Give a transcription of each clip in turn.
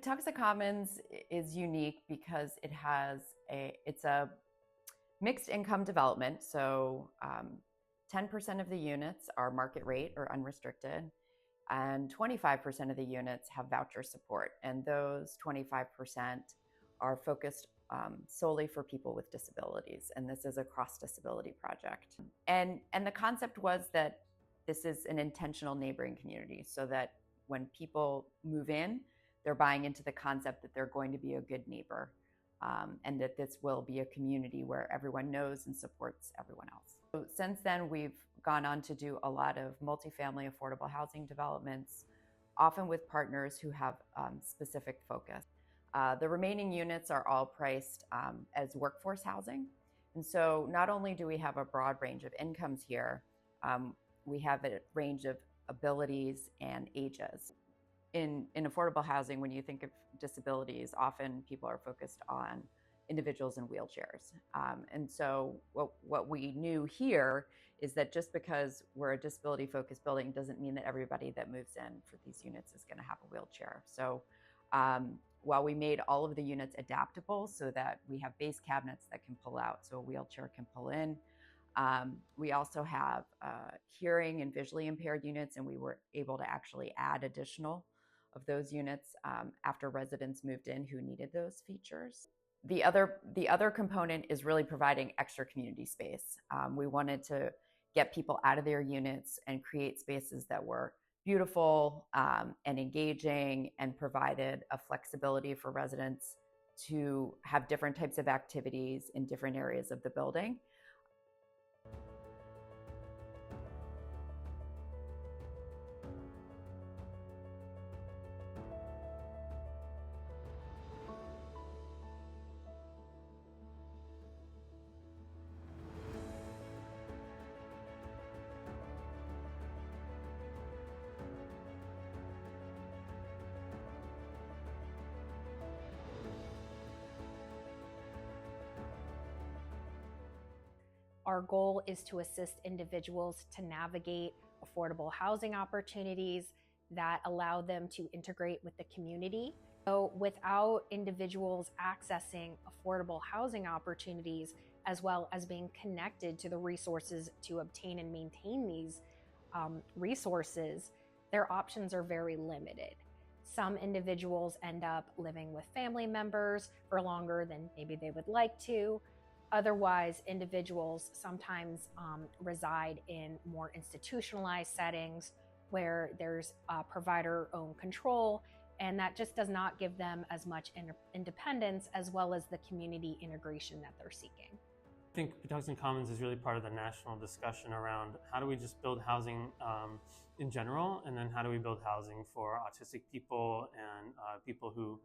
Patuxent Commons is unique because it's a mixed income development. So 10% of the units are market rate or unrestricted, and 25% of the units have voucher support. And those 25% are focused solely for people with disabilities. And this is a cross-disability project. And the concept was that this is an intentional neighboring community, so that when people move in, they're buying into the concept that they're going to be a good neighbor, and that this will be a community where everyone knows and supports everyone else. So since then, we've gone on to do a lot of multifamily affordable housing developments, often with partners who have specific focus. The remaining units are all priced as workforce housing. And so not only do we have a broad range of incomes here, we have a range of abilities and ages. In affordable housing, when you think of disabilities, often people are focused on individuals in wheelchairs. And so what we knew here is that just because we're a disability-focused building doesn't mean that everybody that moves in for these units is going to have a wheelchair. So while we made all of the units adaptable so that we have base cabinets that can pull out so a wheelchair can pull in, we also have hearing and visually impaired units, and we were able to actually add additional of those units after residents moved in who needed those features. The other component is really providing extra community space. We wanted to get people out of their units and create spaces that were beautiful and engaging, and provided a flexibility for residents to have different types of activities in different areas of the building. Our goal is to assist individuals to navigate affordable housing opportunities that allow them to integrate with the community. So without individuals accessing affordable housing opportunities, as well as being connected to the resources to obtain and maintain these resources, their options are very limited. Some individuals end up living with family members for longer than maybe they would like to. Otherwise, individuals sometimes reside in more institutionalized settings where there's provider-owned control, and that just does not give them as much independence as well as the community integration that they're seeking. I think Patuxent Commons is really part of the national discussion around how do we just build housing in general, and then how do we build housing for autistic people and people who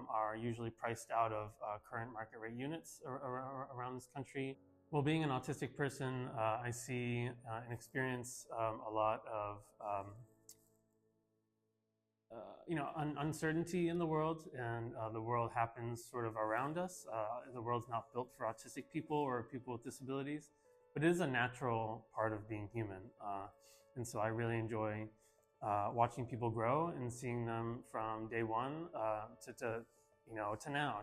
are usually priced out of current market rate units around this country. Well, being an autistic person, I see and experience a lot of uncertainty in the world, and the world happens sort of around us. The world's not built for autistic people or people with disabilities, but it is a natural part of being human. And so I really enjoy watching people grow and seeing them from day one to now.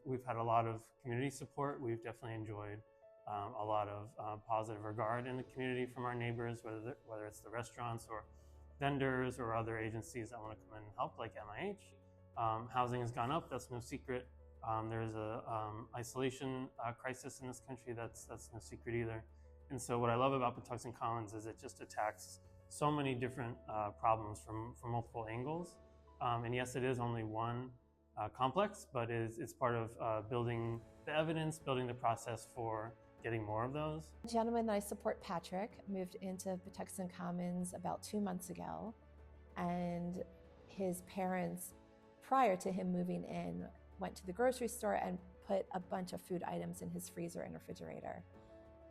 We've had a lot of community support. We've definitely enjoyed a lot of positive regard in the community from our neighbors, whether it's the restaurants or vendors or other agencies that want to come in and help, like MIH. Housing has gone up, that's no secret. There's a isolation crisis in this country, that's no secret either. And so what I love about Patuxent Commons is it just attacks so many different problems from multiple angles. And yes, it is only one complex, but it's part of building the evidence, building the process for getting more of those. The gentleman that I support, Patrick, moved into Patuxent Commons about 2 months ago, and his parents, prior to him moving in, went to the grocery store and put a bunch of food items in his freezer and refrigerator.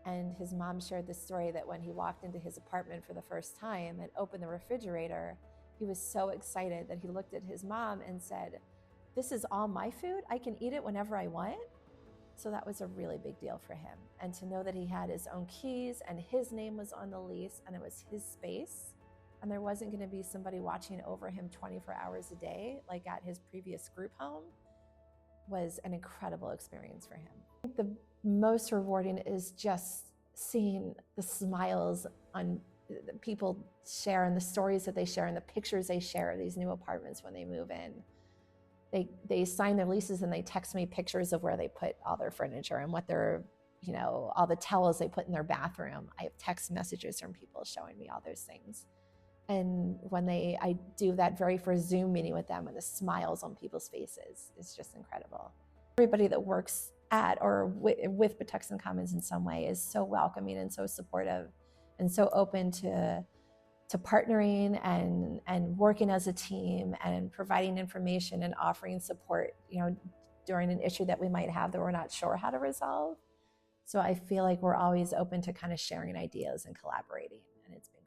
And his mom shared the story that when he walked into his apartment for the first time and opened the refrigerator, he was so excited that he looked at his mom and said, "This is all my food? I can eat it whenever I want?" So that was a really big deal for him. And to know that he had his own keys and his name was on the lease and it was his space and there wasn't going to be somebody watching over him 24 hours a day, like at his previous group home, was an incredible experience for him. The most rewarding is just seeing the smiles on people share and the stories that they share and the pictures they share of these new apartments when they move in. They sign their leases and they text me pictures of where they put all their furniture and what their, all the towels they put in their bathroom. I have text messages from people showing me all those things. And when I do that very first Zoom meeting with them, and the smiles on people's faces, it's just incredible. Everybody that works at or with Patuxent Commons in some way is so welcoming and so supportive and so open to partnering and working as a team and providing information and offering support, during an issue that we might have that we're not sure how to resolve. So I feel like we're always open to kind of sharing ideas and collaborating, and it's been